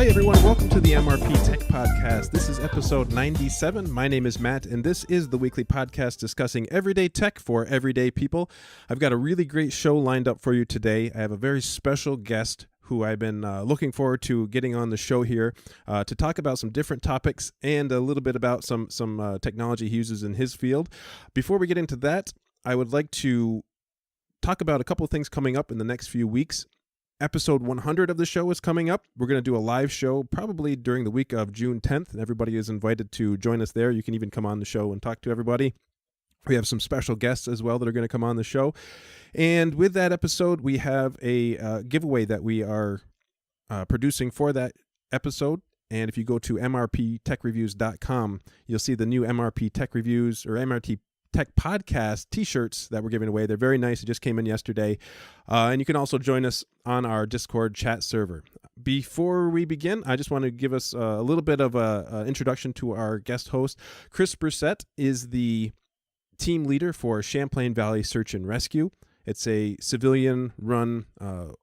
Hey everyone, welcome to the MrpTech podcast. This is episode 97. My name is Matt, and this is the weekly podcast discussing everyday tech for everyday people. I've got a really great show lined up for you today. I have a very special guest who I've been looking forward to getting on the show here to talk about some different topics and a little bit about some technology he uses in his field. Before we get into that, I would like to talk about a couple of things coming up in the next few weeks. Episode 100 of the show is coming up. We're going to do a live show probably during the week of June 10th, and everybody is invited to join us there. You can even come on the show and talk to everybody. We have some special guests as well that are going to come on the show. And with that episode, we have a giveaway that we are producing for that episode. And if you go to mrptechreviews.com, you'll see the new MRP Tech Reviews or MRT Tech Podcast t-shirts that we're giving away. They're very nice. It just came in yesterday. And you can also join us on our Discord chat server. Before we begin, I just want to give us a little bit of an introduction to our guest host. Chris Bresett is the team leader for Champlain Valley Search and Rescue. It's a civilian-run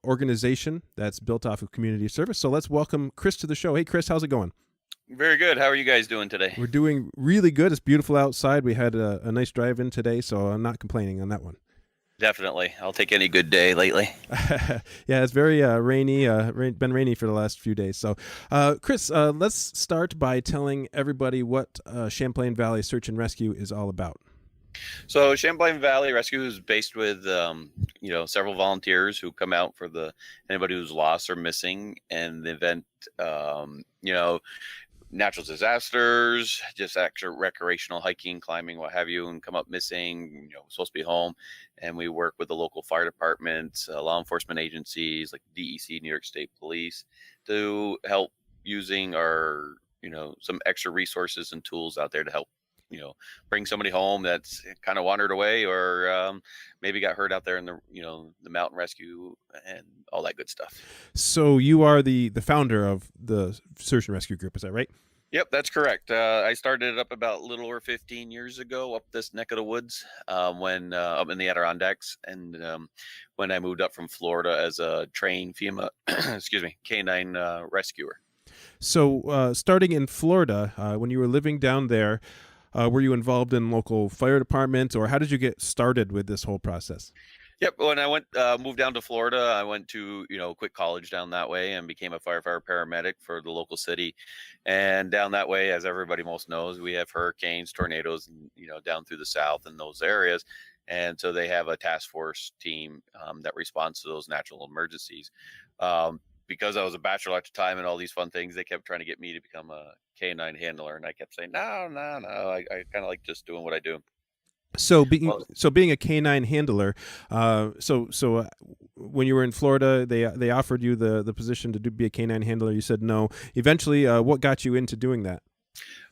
organization that's built off of community service. So let's welcome Chris to the show. Hey, Chris, how's it going? Very good. How are you guys doing today? We're doing really good. It's beautiful outside. We had a nice drive in today, so I'm not complaining on that one. Definitely. I'll take any good day lately. Yeah, it's very rainy. Been rainy for the last few days. So, Chris, let's start by telling everybody what Champlain Valley Search and Rescue is all about. So Champlain Valley Rescue is based with, several volunteers who come out for anybody who's lost or missing in the event, natural disasters, just extra recreational hiking, climbing, what have you, and come up missing, supposed to be home. And we work with the local fire departments, law enforcement agencies like DEC, New York State Police, to help using our, some extra resources and tools out there to help, bring somebody home that's kind of wandered away or maybe got hurt out there in the mountain rescue and all that good stuff. So you are the founder of the Search and Rescue group, is that right? Yep, that's correct. I started it up about a little over 15 years ago up this neck of the woods when up in the Adirondacks. And when I moved up from Florida as a trained FEMA, canine rescuer. So starting in Florida, when you were living down there, were you involved in local fire departments, or how did you get started with this whole process? Yep. When I moved down to Florida, I went to, quit college down that way and became a firefighter paramedic for the local city. And down that way, as everybody most knows, we have hurricanes, tornadoes, down through the South and those areas. And so they have a task force team that responds to those natural emergencies. Because I was a bachelor at the time and all these fun things, they kept trying to get me to become a canine handler. And I kept saying, no. I kind of like just doing what I do. So being a canine handler, when you were in Florida, they offered you the position to be a canine handler. You said no. Eventually, what got you into doing that?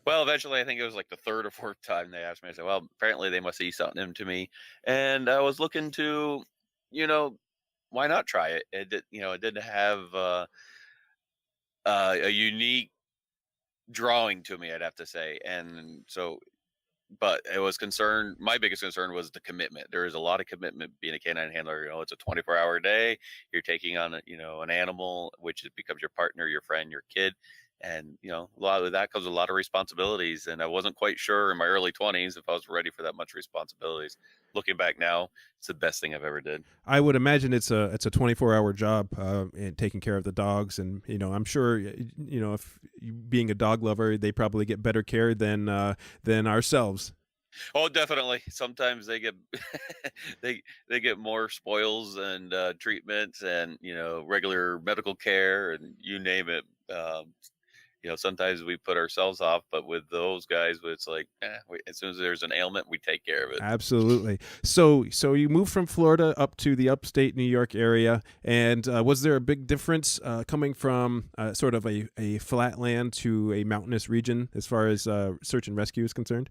Well, eventually, I think it was like the third or fourth time they asked me. I said, well, apparently they must see something into me. And I was looking to, why not try it? It didn't have a unique drawing to me, I'd have to say. And so, but it was my biggest concern was the commitment. There is a lot of commitment being a canine handler. It's a 24-hour day. You're taking on, an animal, which becomes your partner, your friend, your kid. And, a lot of that comes with a lot of responsibilities. And I wasn't quite sure in my early 20s if I was ready for that much responsibilities. Looking back now, it's the best thing I've ever did. I would imagine it's a 24-hour job and taking care of the dogs. And, I'm sure, if being a dog lover, they probably get better care than ourselves. Oh, definitely. Sometimes they get they get more spoils and treatments and regular medical care and you name it. Sometimes we put ourselves off, but with those guys, it's like as soon as there's an ailment, we take care of it. Absolutely. So you moved from Florida up to the upstate New York area, and was there a big difference coming from sort of a flat land to a mountainous region as far as search and rescue is concerned?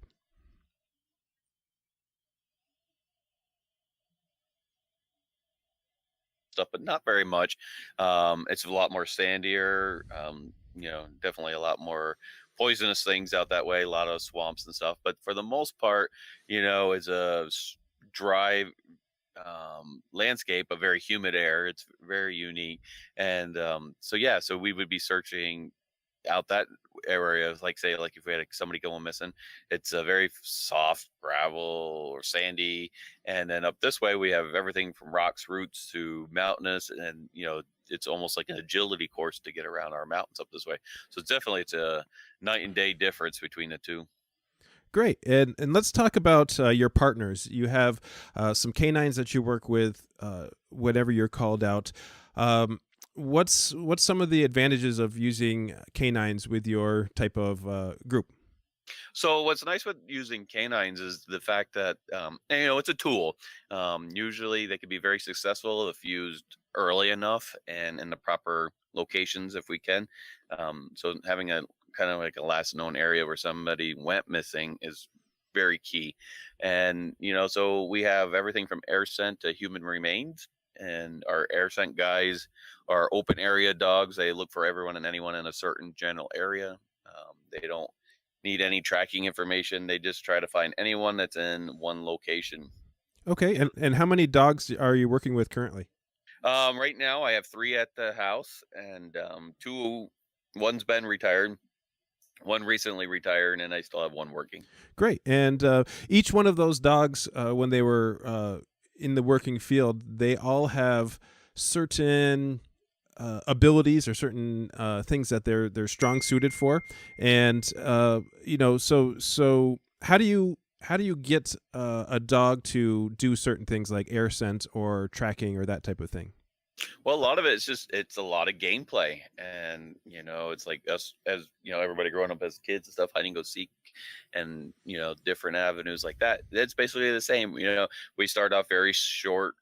Stuff, but not very much. It's a lot more sandier. Definitely a lot more poisonous things out that way, a lot of swamps and stuff. But for the most part, it's a dry, landscape, a very humid air. It's very unique. And so yeah, so we would be searching out that area, like say, like if we had somebody going missing, it's a very soft gravel or sandy, and then up this way we have everything from rocks, roots to mountainous, and it's almost like an agility course to get around our mountains up this way. So it's a night and day difference between the two. Great, and let's talk about your partners. You have some canines that you work with, whenever you're called out. Um, what's some of the advantages of using canines with your type of group? So what's nice with using canines is the fact that and, it's a tool. Usually they can be very successful if used early enough and in the proper locations if we can. So having a kind of like a last known area where somebody went missing is very key. And so we have everything from air scent to human remains. And our air scent guys are open area dogs. They look for everyone and anyone in a certain general area. They don't need any tracking information. They just try to find anyone that's in one location. Okay, and how many dogs are you working with currently? Right now, I have three at the house, and two. One's been retired, one recently retired, and I still have one working. Great, and each one of those dogs, when they were in the working field, they all have certain abilities or certain things that they're strong suited for, and so how do you get a dog to do certain things like air scent or tracking or that type of thing? Well, a lot of it's a lot of gameplay, and it's like us as everybody growing up as kids and stuff, hide and go seek, and different avenues like that. That's basically the same. We start off very short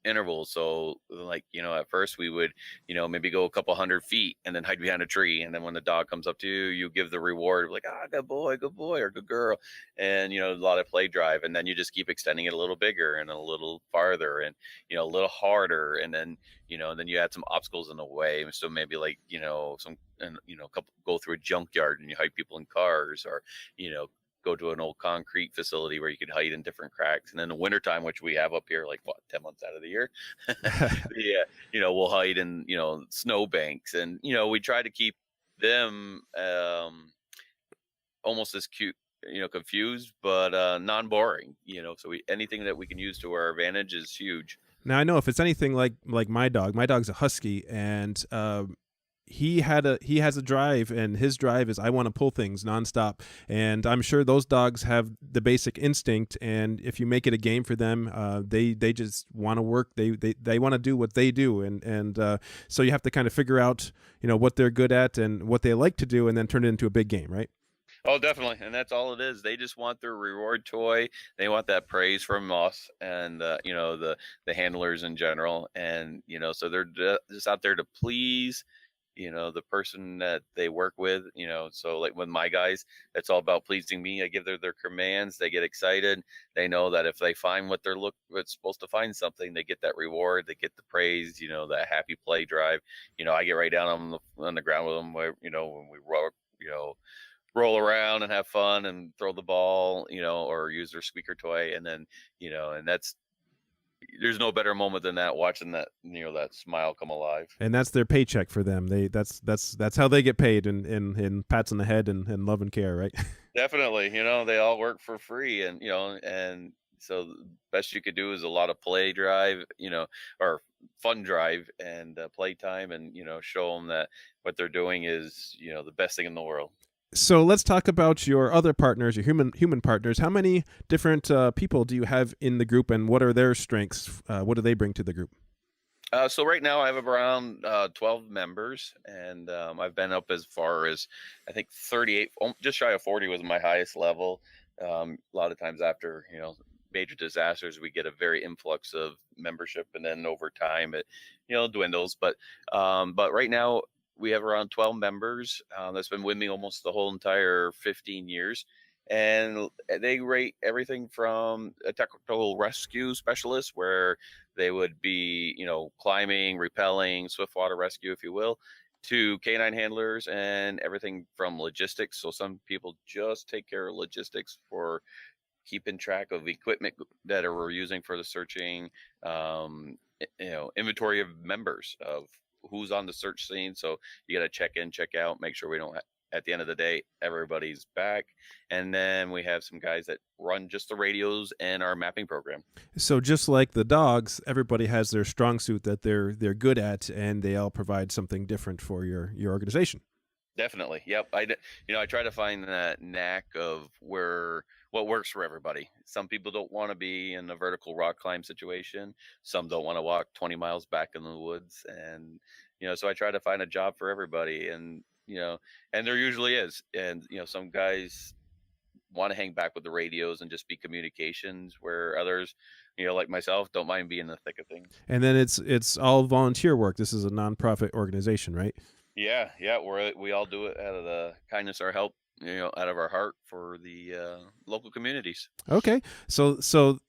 intervals. So like, at first we would, maybe go a couple 100 feet and then hide behind a tree. And then when the dog comes up to you, you give the reward like, good boy or good girl. And, a lot of play drive. And then you just keep extending it a little bigger and a little farther and, a little harder. And then, then you add some obstacles in the way. So maybe like, some, and, couple go through a junkyard and you hide people in cars or, go to an old concrete facility where you could hide in different cracks. And in the wintertime, which we have up here, like 10 months out of the year, yeah, we'll hide in, snow banks. And, we try to keep them almost as cute, confused, but non-boring, so anything that we can use to our advantage is huge. Now I know if it's anything like my dog's a husky, and he has a drive, and his drive is I want to pull things nonstop. And I'm sure those dogs have the basic instinct. And if you make it a game for them, they just want to work. They want to do what they do, and so you have to kind of figure out what they're good at and what they like to do, and then turn it into a big game, right? Oh, definitely. And that's all it is. They just want their reward toy. They want that praise from us and, the handlers in general. And, so they're just out there to please, the person that they work with, so like with my guys, it's all about pleasing me. I give their commands. They get excited. They know that if they find what's supposed to find something, they get that reward. They get the praise, that happy play drive. I get right down on the ground with them where, when we roll around and have fun and throw the ball, or use their squeaker toy. And then, and there's no better moment than that, watching that, that smile come alive. And that's their paycheck for them. That's how they get paid, in pats on the head and love and care, right? Definitely. They all work for free, and so the best you could do is a lot of play drive, or fun drive and play time, and, show them that what they're doing is, the best thing in the world. So let's talk about your other partners, your human partners. How many different people do you have in the group, and what are their strengths? What do they bring to the group? So right now I have around 12 members, and I've been up as far as I think 38, just shy of 40 was my highest level. A lot of times after major disasters, we get a very influx of membership, and then over time it dwindles. But right now we have around 12 members. That's been with me almost the whole entire 15 years. And they rate everything from a technical rescue specialist, where they would be, climbing, rappelling, swiftwater rescue, if you will, to canine handlers and everything from logistics. So some people just take care of logistics for keeping track of equipment that we're using for the searching, inventory of members of who's on the search scene. So you got to check in, check out, make sure we don't. At the end of the day, everybody's back, and then we have some guys that run just the radios and our mapping program. So just like the dogs, everybody has their strong suit that they're good at, and they all provide something different for your organization. Definitely. Yep. I try to find that knack of what works for everybody. Some people don't want to be in a vertical rock climb situation. Some don't want to walk 20 miles back in the woods. And, so I try to find a job for everybody. And there usually is. And, some guys want to hang back with the radios and just be communications, where others, like myself, don't mind being in the thick of things. And then it's all volunteer work. This is a nonprofit organization, right? Yeah, we all do it out of the kindness, our help, out of our heart for the local communities. Okay, so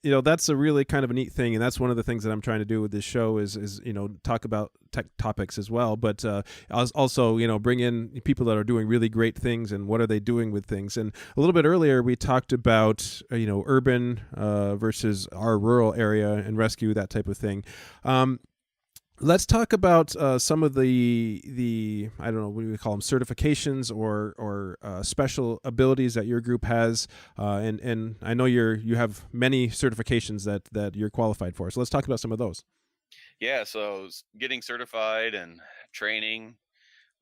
that's a really kind of a neat thing, and that's one of the things that I'm trying to do with this show is talk about tech topics as well, but also bring in people that are doing really great things and what are they doing with things. And a little bit earlier we talked about urban versus our rural area and rescue, that type of thing. Let's talk about some of the I don't know, what do we call them, certifications or special abilities that your group has, and I know you have many certifications that you're qualified for. So let's talk about some of those. Yeah, so getting certified and training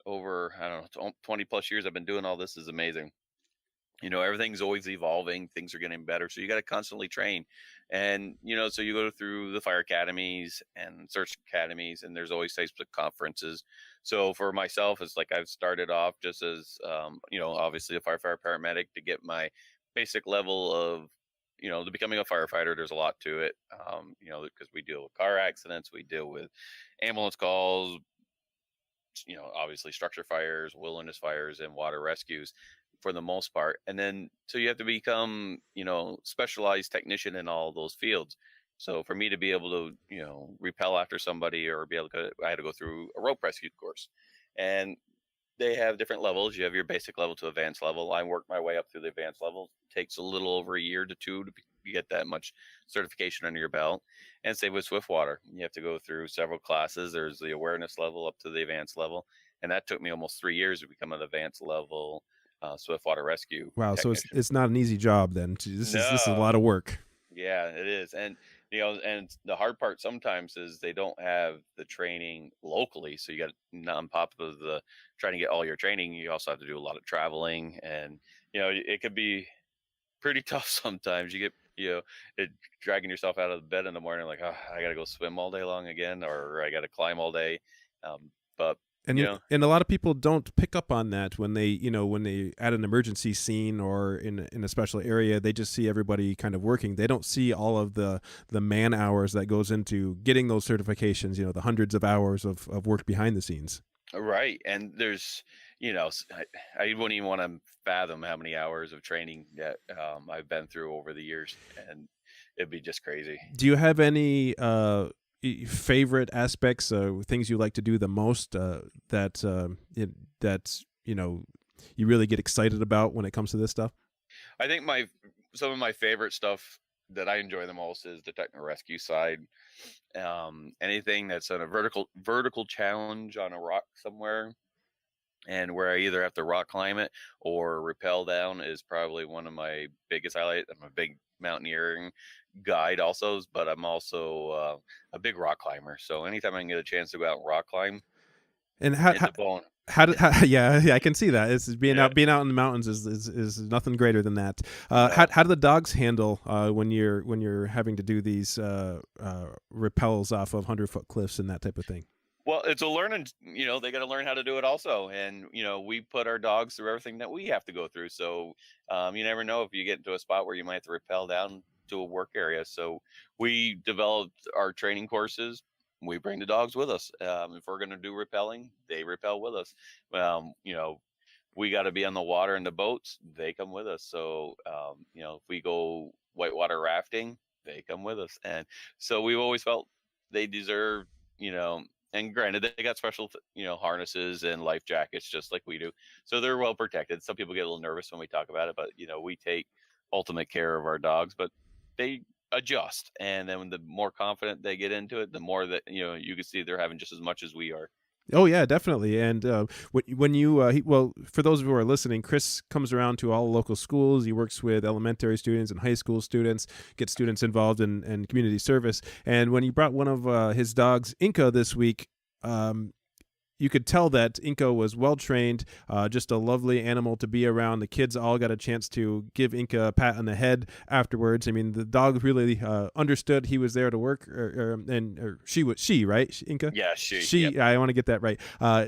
over, I don't know, 20 plus years I've been doing all this is amazing. Everything's always evolving, things are getting better, so you got to constantly train. And so you go through the fire academies and search academies, and there's always types of conferences. So for myself, it's like I've started off just as obviously a firefighter paramedic to get my basic level of the becoming a firefighter. There's a lot to it, because we deal with car accidents, we deal with ambulance calls, obviously structure fires, wilderness fires, and water rescues for the most part. And then so you have to become specialized technician in all those fields. So for me to be able to repel after somebody, or be able to I had to go through a rope rescue course, and they have different levels. You have your basic level to advanced level. I worked my way up through the advanced level. It takes a little over a year to two to get that much certification under your belt. And same with Swiftwater. You have to go through several classes. There's the awareness level up to the advanced level. And that took me almost 3 years to become an advanced level Swiftwater rescue. Wow, technician. so it's not an easy job then. This is a lot of work. Yeah, it is. And and the hard part sometimes is they don't have the training locally. So you got, on top of the trying to get all your training, you also have to do a lot of traveling, and it could be pretty tough sometimes. You get dragging yourself out of bed in the morning like, oh, I gotta go swim all day long again, or I gotta climb all day. But and a lot of people don't pick up on that when they at an emergency scene or in a special area. They just see everybody kind of working. They don't see all of the man hours that goes into getting those certifications, the hundreds of hours of work behind the scenes. Right. And there's I wouldn't even want to fathom how many hours of training that I've been through over the years, and it'd be just crazy. Do you have any favorite aspects, things you like to do the most, that you really get excited about when it comes to this stuff? I think some of my favorite stuff that I enjoy the most is the techno rescue side. Anything that's on a vertical challenge on a rock somewhere, and where I either have to rock climb it or rappel down, is probably one of my biggest highlights. I'm a big mountaineering guide also, but I'm also a big rock climber. So anytime I can get a chance to go out and rock climb, and how yeah, I can see that. It's being out in the mountains is nothing greater than that. No. How do the dogs handle when you're having to do these rappels off of 100-foot cliffs and that type of thing? Well, it's a learning, they got to learn how to do it also. And, we put our dogs through everything that we have to go through. So you never know if you get into a spot where you might have to rappel down to a work area. So we developed our training courses. We bring the dogs with us. If we're going to do rappelling, they rappel with us. We got to be on the water in the boats. They come with us. So, if we go whitewater rafting, they come with us. And so we've always felt they deserve, and granted, they got special, harnesses and life jackets just like we do. So they're well protected. Some people get a little nervous when we talk about it, but, we take ultimate care of our dogs, but they adjust. And then the more confident they get into it, the more that, you can see they're having just as much as we are. Oh yeah, definitely. And when you well, for those who are listening, Chris comes around to all local schools. He works with elementary students and high school students, gets students involved in community service. And when he brought one of his dogs, Inca, this week, you could tell that Inca was well trained, just a lovely animal to be around. The kids all got a chance to give Inca a pat on the head afterwards. I mean, the dog really understood he was there to work, or she right, Inca. Yeah, she. She, Yep. I want to get that right.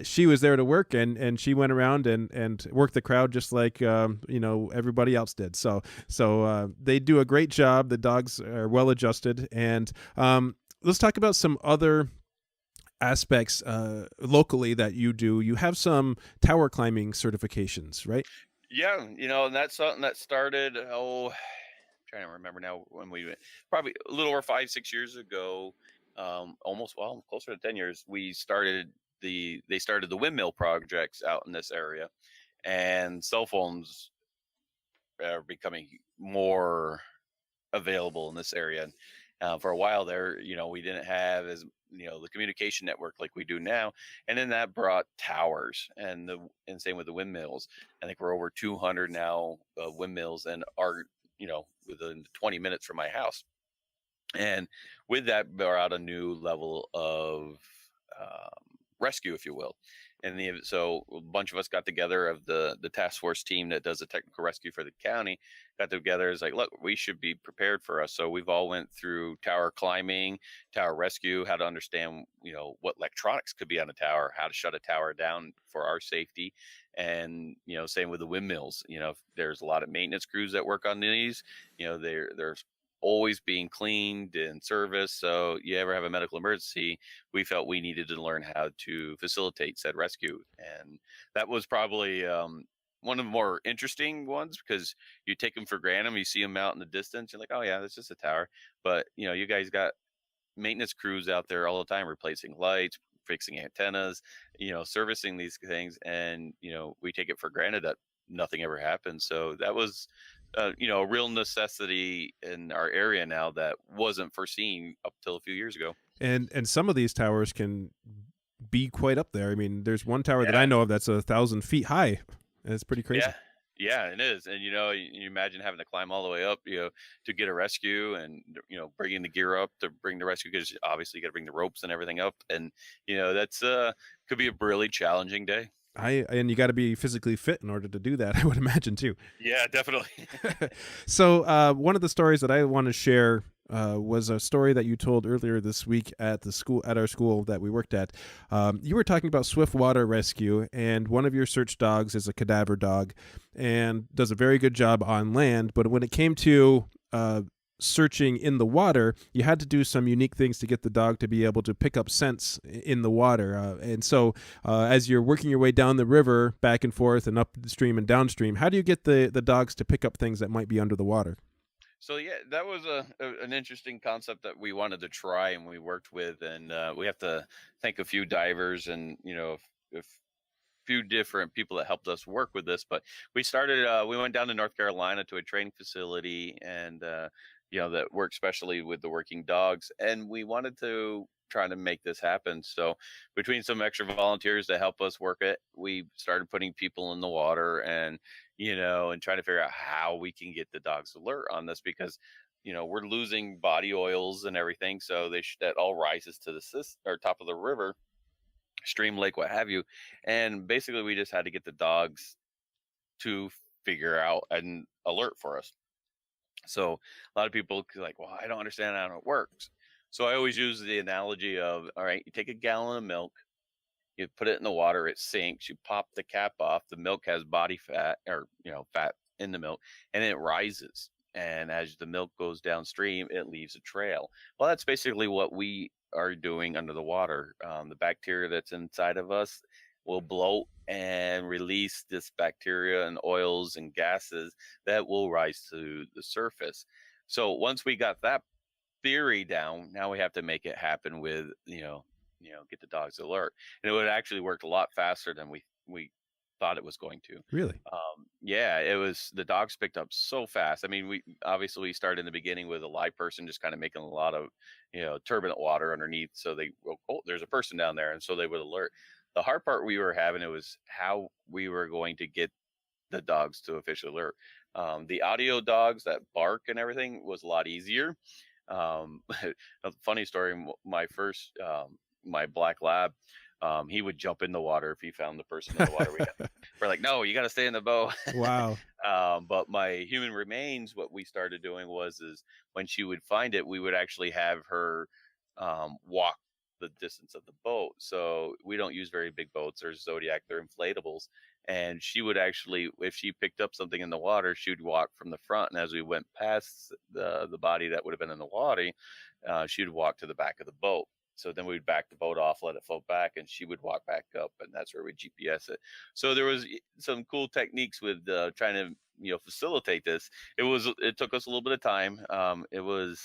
She was there to work, and she went around and worked the crowd just like everybody else did. So they do a great job. The dogs are well adjusted, and let's talk about some other aspects locally that you do. You have some tower climbing certifications, right? Yeah, and that's something that started, trying to remember now when we went, probably a little over 5, 6 years ago, almost, well, closer to 10 years, they started the windmill projects out in this area, and cell phones are becoming more available in this area. And for a while there, we didn't have as the communication network like we do now, and then that brought towers, and same with the windmills. I think we're over 200 now windmills, and are within 20 minutes from my house. And with that brought a new level of rescue, if you will. And so a bunch of us got together, of the task force team that does the technical rescue for the county, got together. It's like, look, we should be prepared for us. So we've all went through tower climbing, tower rescue, how to understand, what electronics could be on a tower, how to shut a tower down for our safety. And, same with the windmills. There's a lot of maintenance crews that work on these, there's always being cleaned and serviced. So you ever have a medical emergency, we felt we needed to learn how to facilitate said rescue. And that was probably one of the more interesting ones, because you take them for granted. You see them out in the distance, you're like, oh yeah, that's just a tower. But you guys got maintenance crews out there all the time, replacing lights, fixing antennas, servicing these things. And we take it for granted that nothing ever happens. So that was a real necessity in our area now that wasn't foreseen up till a few years ago. And some of these towers can be quite up there. I mean, there's one tower that I Yeah, know of that's 1,000 feet high. And it's pretty crazy. yeah, yeah, it is. And you imagine having to climb all the way up, to get a rescue, and bringing the gear up to bring the rescue, because obviously you got to bring the ropes and everything up. And that's could be a really challenging day. And you got to be physically fit in order to do that, I would imagine too. Yeah, definitely. So one of the stories that I want to share was a story that you told earlier this week at our school that we worked at. You were talking about swift water rescue, and one of your search dogs is a cadaver dog and does a very good job on land. But when it came to searching in the water, you had to do some unique things to get the dog to be able to pick up scents in the water. And so as you're working your way down the river, back and forth and upstream and downstream, how do you get the dogs to pick up things that might be under the water? So yeah, that was an interesting concept that we wanted to try, and we worked with. And we have to thank a few divers, and if few different people that helped us work with this. But we went down to North Carolina to a training facility, and that worked specially with the working dogs, and we wanted to try to make this happen. So between some extra volunteers to help us work it, we started putting people in the water, and and trying to figure out how we can get the dogs alert on this, because we're losing body oils and everything. So that all rises to the or top of the river, stream, lake, what have you. And basically we just had to get the dogs to figure out an alert for us. So a lot of people are like, well, I don't understand how it works. So I always use the analogy of, all right, you take a gallon of milk, you put it in the water, it sinks, you pop the cap off, the milk has body fat, or fat in the milk, and it rises. And as the milk goes downstream, it leaves a trail. Well, that's basically what we are doing under the water. The bacteria that's inside of us will bloat and release this bacteria and oils and gases that will rise to the surface. So once we got that theory down, now we have to make it happen with get the dogs alert. And it would actually work a lot faster than we thought it was going to. Really? Yeah, the dogs picked up so fast. I mean, we started in the beginning with a live person just kind of making a lot of, turbulent water underneath. So oh, there's a person down there. And so they would alert. The hard part we were having, it was how we were going to get the dogs to officially alert. The audio dogs that bark and everything was a lot easier. A funny story, my first, my black lab, he would jump in the water if he found the person in the water. We're like, no, you got to stay in the boat. Wow. But my human remains, what we started doing is when she would find it, we would actually have her walk the distance of the boat. So we don't use very big boats. There's Zodiac, they're inflatables. And she would actually, if she picked up something in the water, she would walk from the front. And as we went past the body that would have been in the water, she would walk to the back of the boat. So then we'd back the boat off, let it float back, and she would walk back up, and that's where we GPS it. So there was some cool techniques with trying to facilitate this. It took us a little bit of time. It was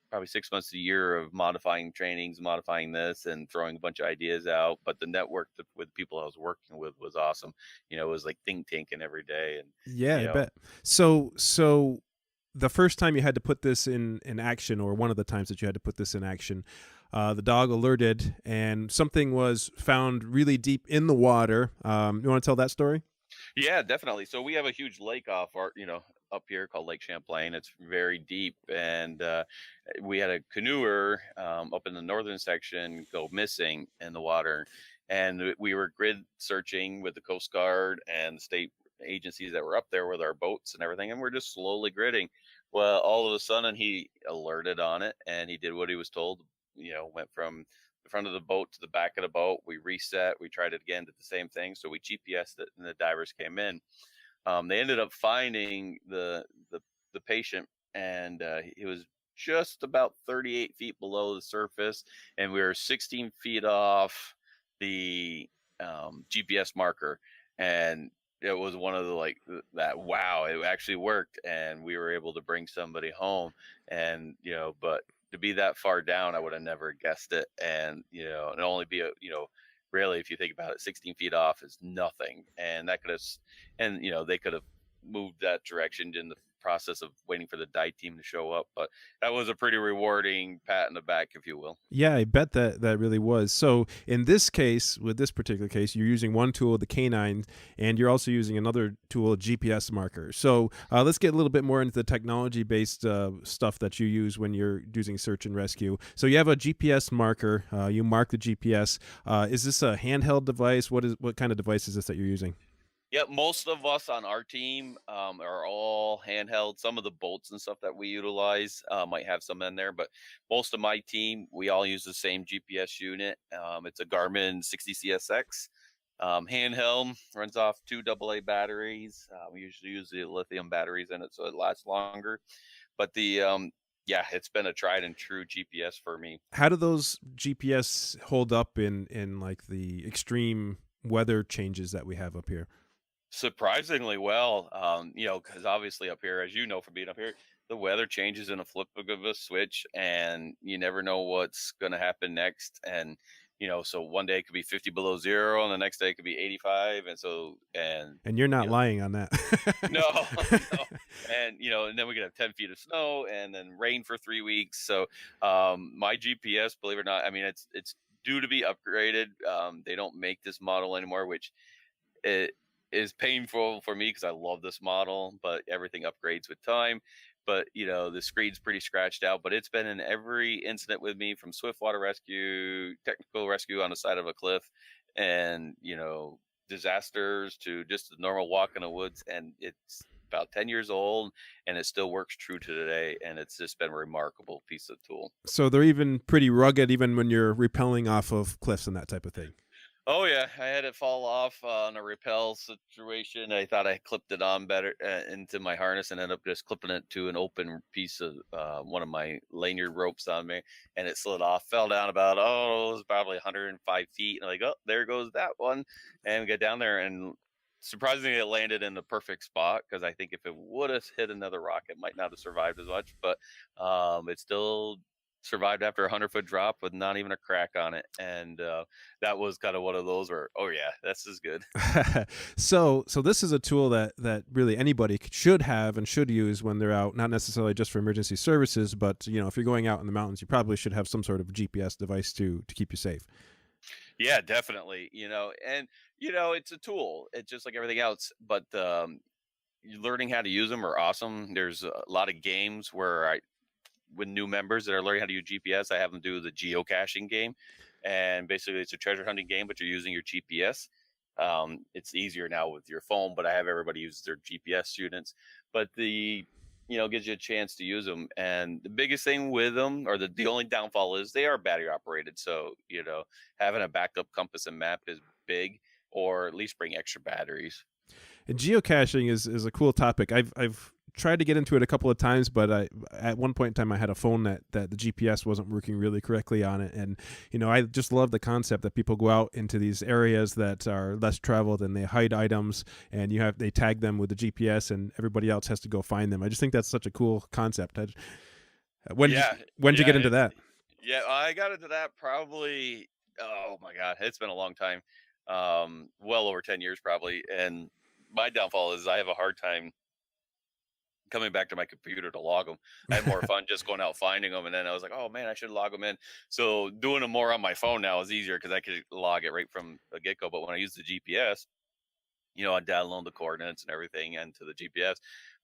probably 6 months to a year of modifying trainings, modifying this, and throwing a bunch of ideas out. But the network with people I was working with was awesome. It was like think tanking every day, and Yeah, I bet. So the first time you had to put this in action, or one of the times that you had to put this in action, the dog alerted and something was found really deep in the water. You want to tell that story? Yeah, definitely. So we have a huge lake up here called Lake Champlain. It's very deep, and we had a canoer up in the northern section go missing in the water, and we were grid searching with the Coast Guard and the state agencies that were up there with our boats and everything, and we're just slowly gridding. Well, all of a sudden he alerted on it, and he did what he was told. Went from the front of the boat to the back of the boat. We reset. We tried it again, did the same thing. So we GPSed it, and the divers came in. They ended up finding the patient, and he was just about 38 feet below the surface, and we were 16 feet off the GPS marker. And it was one of that, wow, it actually worked, and we were able to bring somebody home. And but to be that far down, I would have never guessed it. And and only be really, if you think about it, 16 feet off is nothing. And that could have, and they could have moved that direction in the process of waiting for the dive team to show up. But that was a pretty rewarding pat in the back, if you will. Yeah, I bet that really was. So in this case, with this particular case, you're using one tool, the canine, and you're also using another tool, a GPS marker. So let's get a little bit more into the technology-based stuff that you use when you're using search and rescue. So you have a GPS marker. You mark the GPS. Is this a handheld device? What kind of device is this that you're using? Yeah, most of us on our team are all handheld. Some of the boats and stuff that we utilize might have some in there, but most of my team, we all use the same GPS unit. It's a Garmin 60 CSX handheld, runs off 2 AA batteries. We usually use the lithium batteries in it, so it lasts longer. But yeah, it's been a tried and true GPS for me. How do those GPS hold up in like the extreme weather changes that we have up here? Surprisingly well, because obviously up here, as you know from being up here, the weather changes in a flip of a switch, and you never know what's going to happen next. And so one day it could be 50 below zero, and the next day it could be 85, And you're not lying on that. no, no, and and then we could have 10 feet of snow, and then rain for 3 weeks. So my GPS, believe it or not, I mean it's due to be upgraded. They don't make this model anymore, which it is painful for me because I love this model, but everything upgrades with time. But the screen's pretty scratched out, but it's been in every incident with me, from swiftwater rescue, technical rescue on the side of a cliff, and disasters to just the normal walk in the woods. And it's about 10 years old, and it still works true to today, and it's just been a remarkable piece of tool. So they're even pretty rugged, even when you're rappelling off of cliffs and that type of thing. Oh yeah, I had it fall off on a rappel situation. I thought I clipped it on better into my harness, and ended up just clipping it to an open piece of one of my lanyard ropes on me, and it slid off. Fell down about it was probably 105 feet, and I'm like, oh, there goes that one, and we got down there, and surprisingly, it landed in the perfect spot, because I think if it would have hit another rock, it might not have survived as much, but it still survived after a 100-foot drop with not even a crack on it, and that was kind of one of those where, oh yeah, this is good. So this is a tool that really anybody should have and should use when they're out, not necessarily just for emergency services, but if you're going out in the mountains, you probably should have some sort of GPS device to keep you safe. Yeah, definitely. And it's a tool. It's just like everything else, but learning how to use them are awesome. There's a lot of games where with new members that are learning how to use GPS, I have them do the geocaching game, and basically it's a treasure hunting game, but you're using your GPS. It's easier now with your phone, but I have everybody use their GPS students. But gives you a chance to use them. And the biggest thing with them, or the only downfall, is they are battery operated. So having a backup compass and map is big, or at least bring extra batteries. And geocaching is a cool topic. I've tried to get into it a couple of times, but at one point in time I had a phone that the GPS wasn't working really correctly on it, and I just love the concept that people go out into these areas that are less traveled and they hide items, and they tag them with the GPS, and everybody else has to go find them. I just think that's such a cool concept. When did you get into that? Yeah, I got into that probably. Oh my God, it's been a long time. Well over 10 years probably, and my downfall is I have a hard time coming back to my computer to log them. I had more fun just going out finding them, and then I was like, oh man, I should log them in. So doing them more on my phone now is easier because I could log it right from the get-go. But when I use the GPS, I download the coordinates and everything into the GPS,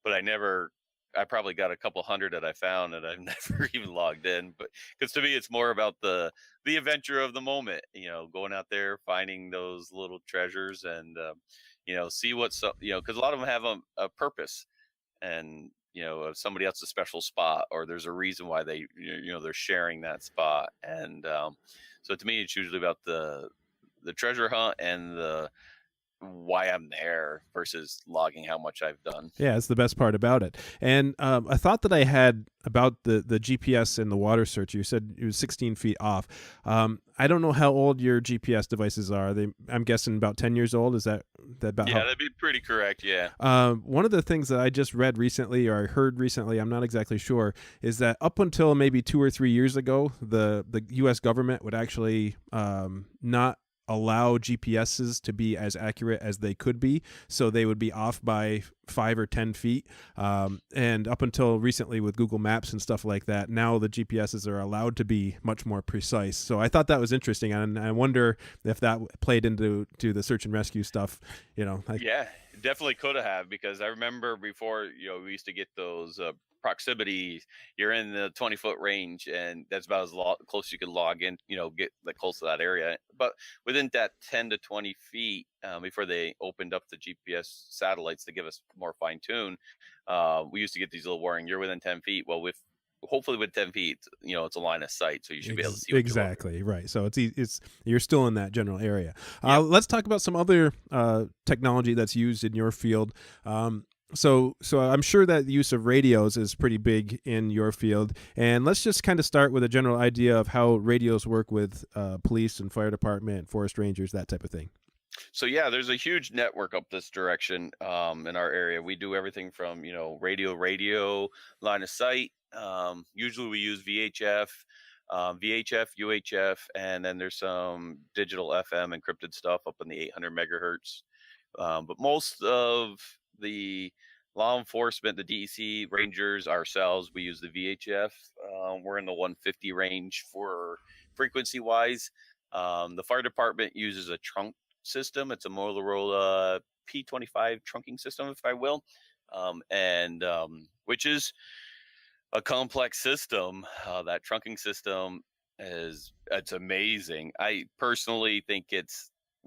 but I probably got a couple hundred that I found that I've never even logged in. But because to me, it's more about the adventure of the moment, going out there, finding those little treasures, and see what's up, because a lot of them have a purpose, and somebody else's special spot, or there's a reason why they're sharing that spot. And so to me, it's usually about the treasure hunt and the why I'm there versus logging how much I've done. Yeah, it's the best part about it. And a thought that I had about the GPS and the water search, you said it was 16 feet off. I don't know how old your GPS devices are. I'm guessing about 10 years old. Is that about? Yeah, that'd be pretty correct. Yeah. One of the things that I just read recently, or I heard recently, I'm not exactly sure, is that up until maybe 2 or 3 years ago, the U.S. government would actually not allow GPSs to be as accurate as they could be, so they would be off by 5 or 10 feet. And up until recently with Google Maps and stuff like that, now the GPSs are allowed to be much more precise. So I thought that was interesting, and I wonder if that played into the search and rescue stuff. Yeah, definitely could have, because I remember before, we used to get those proximity. You're in the 20-foot range, and that's about as close you could log in, get like close to that area. But within that 10 to 20 feet, before they opened up the GPS satellites to give us more fine tune, we used to get these little warning, you're within 10 feet. Well, hopefully with 10 feet, it's a line of sight, so you should be able to see exactly right. So it's you're still in that general area. Let's talk about some other technology that's used in your field. So I'm sure that the use of radios is pretty big in your field, and let's just kind of start with a general idea of how radios work with police and fire department, forest rangers, that type of thing. So yeah, there's a huge network up this direction in our area. We do everything from radio, line of sight. Usually we use VHF, UHF, and then there's some digital FM encrypted stuff up in the 800 megahertz. But most of the law enforcement, the DEC rangers, ourselves, we use the VHF. We're in the 150 range for frequency wise. The fire department uses a trunk system. It's a Motorola P25 trunking system, if I will, and which is a complex system. That trunking system it's amazing. I personally think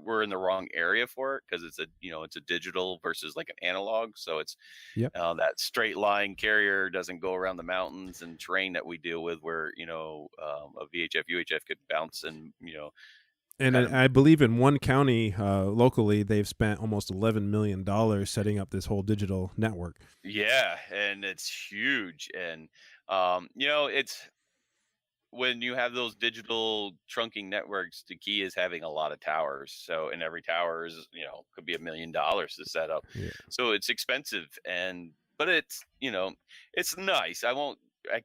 we're in the wrong area for it, because it's a digital versus like an analog. So it's that straight line carrier doesn't go around the mountains and terrain that we deal with, where a VHF UHF could bounce and And I believe in one county locally, they've spent almost $11 million setting up this whole digital network. Yeah, and it's huge. And it's when you have those digital trunking networks, the key is having a lot of towers. So, and every tower is, could be $1 million to set up. Yeah. So it's expensive, but it's, it's nice. I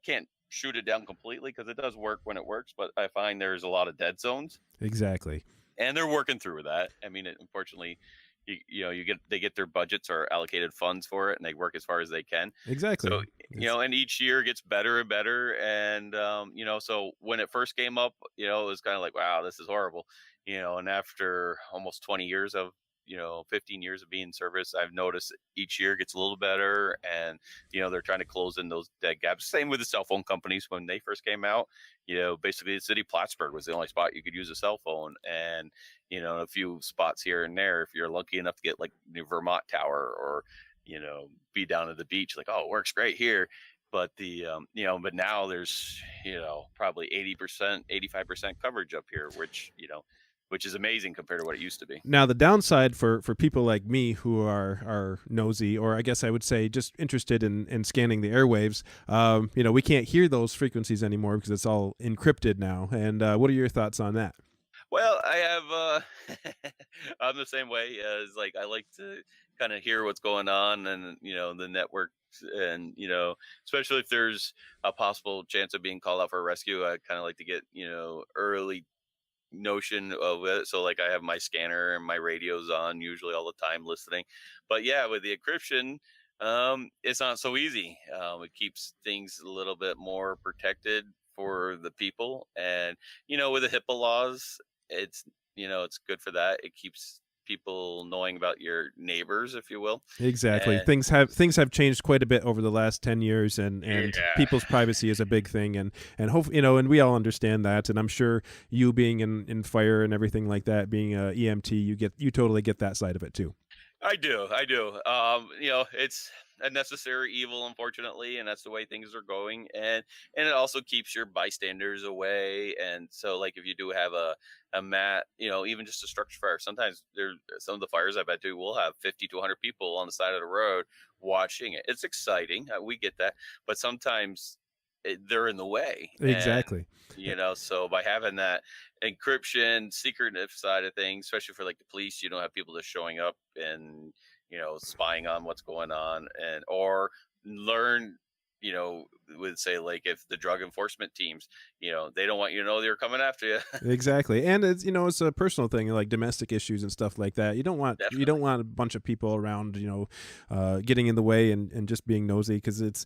can't shoot it down completely because it does work when it works, but I find there's a lot of dead zones, Exactly. and they're working through that. I mean, unfortunately, they get their budgets or allocated funds for it, and they work as far as they can. So Exactly. and each year gets better and better, and so when it first came up, it was kind of like, wow, this is horrible, and after almost 20 years of 15 years of being in service, I've noticed each year gets a little better, and they're trying to close in those dead gaps. Same with the cell phone companies when they first came out. Basically the city of Plattsburgh was the only spot you could use a cell phone, and a few spots here and there if you're lucky enough to get like New Vermont Tower, or be down at the beach, like, oh, it works great here. But but now there's probably 80%, 85% coverage up here, which is amazing compared to what it used to be. Now, the downside for people like me who are nosy, or I guess I would say just interested in scanning the airwaves, we can't hear those frequencies anymore because it's all encrypted now. And what are your thoughts on that? Well, I have I'm the same way, as like I like to kind of hear what's going on, and the networks, and especially if there's a possible chance of being called out for a rescue, I kind of like to get early notion of it. So like I have my scanner and my radios on usually all the time listening. But yeah, with the encryption, it's not so easy. It keeps things a little bit more protected for the people, and with the HIPAA laws, it's it's good for that. It keeps people knowing about your neighbors, if you will. Exactly. And Things have changed quite a bit over the last 10 years, and yeah, people's privacy is a big thing, and hope and we all understand that, and I'm sure you being in fire and everything like that, being a EMT, you totally get that side of it too. I do. I do. It's a necessary evil, unfortunately, and that's the way things are going. And it also keeps your bystanders away. And so, like, if you do have a mat, even just a structure fire, sometimes some of the fires I've been to will have 50 to 100 people on the side of the road watching it. It's exciting. We get that, but sometimes they're in the way, and Exactly. so by having that encryption secretive side of things, especially for like the police, you don't have people just showing up and spying on what's going on, and or learn, would say, like, if the drug enforcement teams, they don't want you to know they're coming after you. Exactly, and it's a personal thing, like domestic issues and stuff like that. You don't Definitely. want a bunch of people around, getting in the way and just being nosy, because it's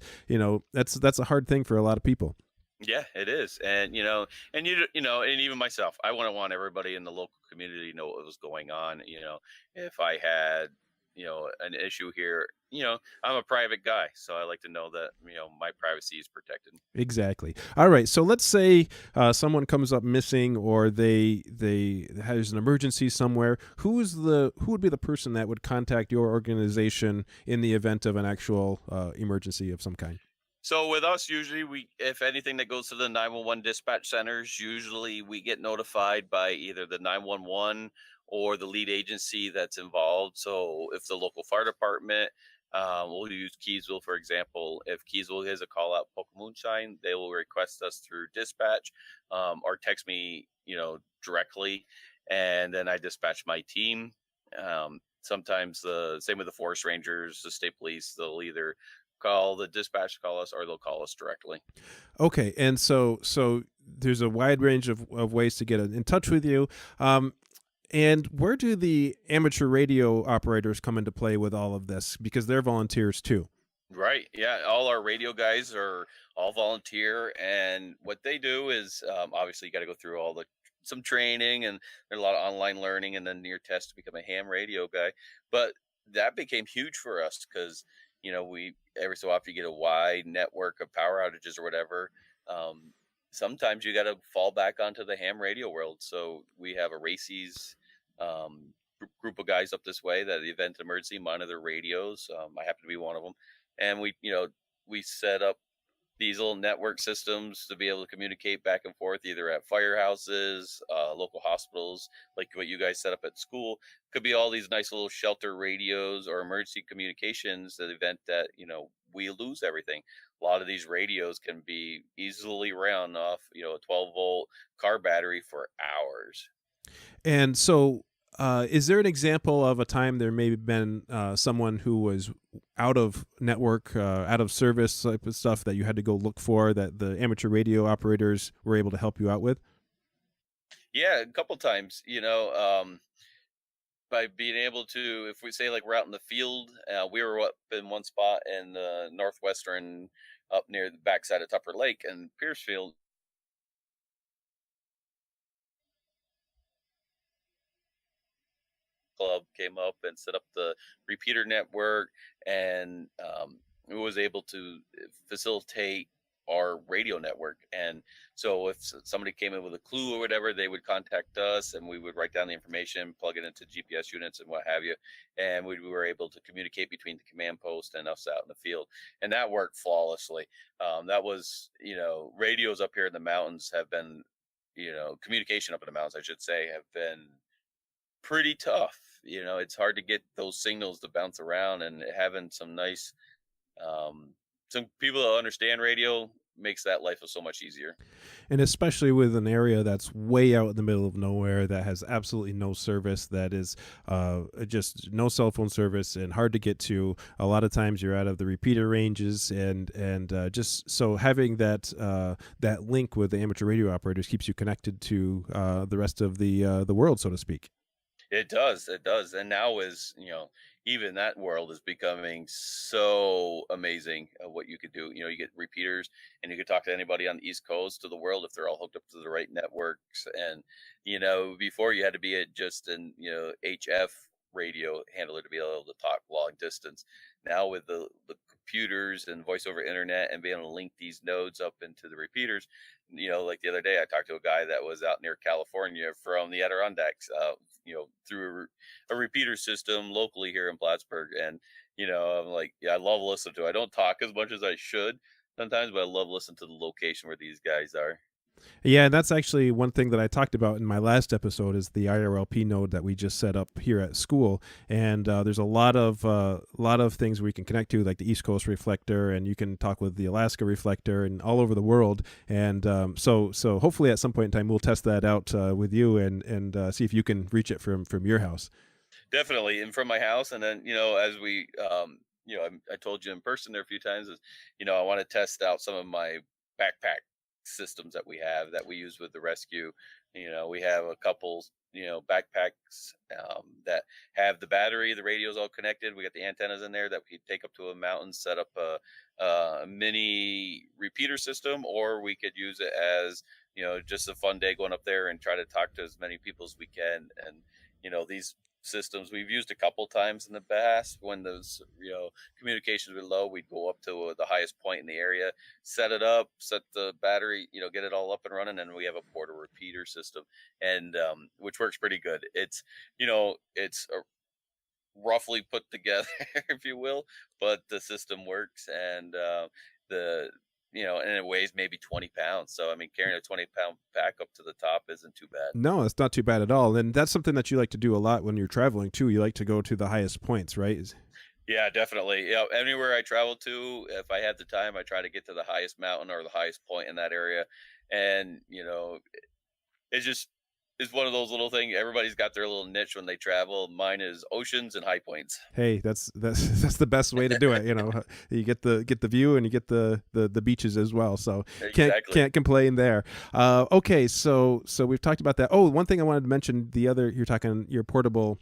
that's a hard thing for a lot of people. Yeah, it is. And and even myself, I wouldn't want everybody in the local community to know what was going on. If I had an issue here, I'm a private guy, so I like to know that my privacy is protected. Exactly. All right. So let's say someone comes up missing, or they has an emergency somewhere. Who would be the person that would contact your organization in the event of an actual emergency of some kind? So with us, usually if anything that goes to the 911 dispatch centers, usually we get notified by either the 911 or the lead agency that's involved. So if the local fire department, we'll use Keysville, for example. If Keysville has a call out Polka Moonshine, they will request us through dispatch, or text me, directly, and then I dispatch my team. Sometimes the same with the forest rangers, the state police, they'll either call the dispatch to call us, or they'll call us directly. Okay, and so there's a wide range of ways to get in touch with you. And where do the amateur radio operators come into play with all of this? Because they're volunteers too. Right. Yeah. All our radio guys are all volunteer, and what they do is, obviously you got to go through some training, and there's a lot of online learning, and then near test to become a ham radio guy. But that became huge for us because we every so often you get a wide network of power outages or whatever. Um, Sometimes you got to fall back onto the ham radio world. So we have a races group of guys up this way that event emergency monitor radios. I happen to be one of them, and we set up these little network systems to be able to communicate back and forth, either at firehouses, local hospitals, like what you guys set up at school. Could be all these nice little shelter radios or emergency communications that event that we lose everything. A lot of these radios can be easily ran off a 12-volt car battery for hours. And so Is there an example of a time there may have been someone who was out of network, out of service type of stuff that you had to go look for that the amateur radio operators were able to help you out with? Yeah, a couple times, by being able to, if we say like we're out in the field, we were up in one spot in the northwestern, up near the backside of Tupper Lake and Piercefield Club came up and set up the repeater network, and it was able to facilitate our radio network. And so if somebody came in with a clue or whatever, they would contact us and we would write down the information, plug it into GPS units and what have you, and we were able to communicate between the command post and us out in the field, and that worked flawlessly. That was, radios up here in the mountains have been, communication up in the mountains, I should say, have been pretty tough. It's hard to get those signals to bounce around, and having some people that understand radio makes that life so much easier. And especially with an area that's way out in the middle of nowhere that has absolutely no service, that is just no cell phone service and hard to get to. A lot of times you're out of the repeater ranges, and just so having that link with the amateur radio operators keeps you connected to the rest of the world, so to speak. It does. And now even that world is becoming so amazing of what you could do. You get repeaters and you could talk to anybody on the East Coast of the world if they're all hooked up to the right networks. And, before you had to be at just an, HF radio handler to be able to talk long distance. Now with the computers and voice over internet and being able to link these nodes up into the repeaters, like the other day, I talked to a guy that was out near California from the Adirondacks, through a repeater system locally here in Plattsburgh. And, I'm like, yeah, I love listening to it. I don't talk as much as I should sometimes, but I love listening to the location where these guys are. Yeah, and that's actually one thing that I talked about in my last episode is the IRLP node that we just set up here at school. And there's a lot of things we can connect to, like the East Coast reflector, and you can talk with the Alaska reflector, and all over the world. And so hopefully at some point in time we'll test that out with you and see if you can reach it from your house. Definitely, and from my house. And then, as we, I told you in person there a few times, is, I want to test out some of my backpack systems that we use with the rescue. We have a couple, backpacks that have the battery, the radio's all connected. We got the antennas in there that we take up to a mountain, set up a mini repeater system, or we could use it as, just a fun day going up there and try to talk to as many people as we can. And, these systems we've used a couple times in the past when those communications were low. We'd go up to the highest point in the area, set it up, set the battery, get it all up and running, and we have a portable repeater system, and which works pretty good. It's roughly put together, if you will, but the system works. And the and it weighs maybe 20 pounds. So, I mean, carrying a 20-pound pack up to the top isn't too bad. No, it's not too bad at all. And that's something that you like to do a lot when you're traveling too. You like to go to the highest points, right? Yeah, definitely. Yeah, anywhere I travel to, if I had the time, I try to get to the highest mountain or the highest point in that area. And, it's just is one of those little things. Everybody's got their little niche when they travel. Mine is oceans and high points. Hey, that's that's the best way to do it. You get the view and you get the beaches as well. So can't complain there. Okay, so we've talked about that. Oh, one thing I wanted to mention, you're talking your portable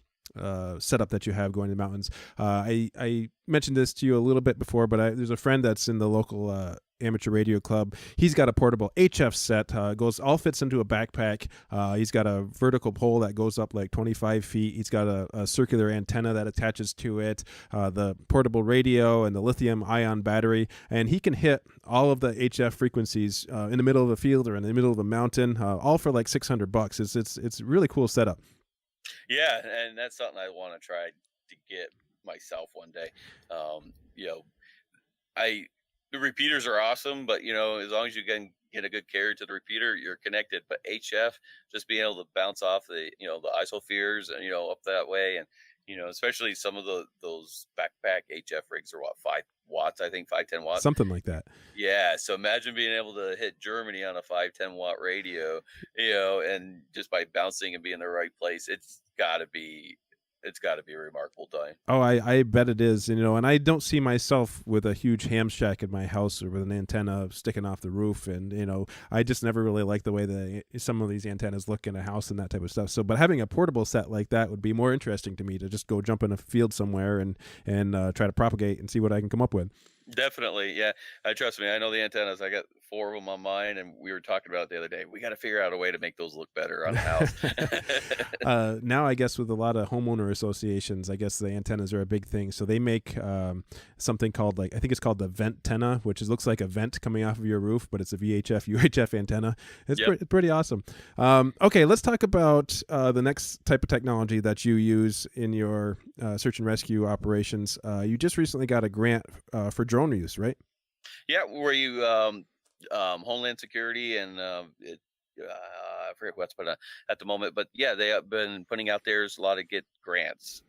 setup that you have going to the mountains. I mentioned this to you a little bit before, but there's a friend that's in the local amateur radio club. He's got a portable HF set, all fits into a backpack. He's got a vertical pole that goes up like 25 feet. He's got a circular antenna that attaches to it, the portable radio, and the lithium ion battery, and he can hit all of the HF frequencies in the middle of a field or in the middle of a mountain, all for like $600. It's a really cool setup. Yeah, and that's something I want to try to get myself one day. The repeaters are awesome, but as long as you can get a good carrier to the repeater, you're connected. But HF, just being able to bounce off the isospheres and up that way, and especially some of those backpack HF rigs are 5 watts, I think 510 watts, something like that. Yeah, so imagine being able to hit Germany on a 510 watt radio, and just by bouncing and being in the right place, gotta be it's got to be a remarkable time. Oh, I bet it is. And I don't see myself with a huge ham shack in my house or with an antenna sticking off the roof. And, I just never really like the way that some of these antennas look in a house and that type of stuff. So, but having a portable set like that would be more interesting to me, to just go jump in a field somewhere and try to propagate and see what I can come up with. Definitely, yeah. Trust me, I know the antennas. I got 4 of them on mine, and we were talking about it the other day. We got to figure out a way to make those look better on a house. Now, I guess with a lot of homeowner associations, I guess the antennas are a big thing. So they make something called, I think it's called the vent antenna, which looks like a vent coming off of your roof, but it's a VHF, UHF antenna. It's Yep. pretty awesome. Okay, let's talk about the next type of technology that you use in your search and rescue operations. You just recently got a grant for drone use, right? Yeah, where you Homeland Security and I forget what's but at the moment, but yeah, they have been putting out there's a lot of get grants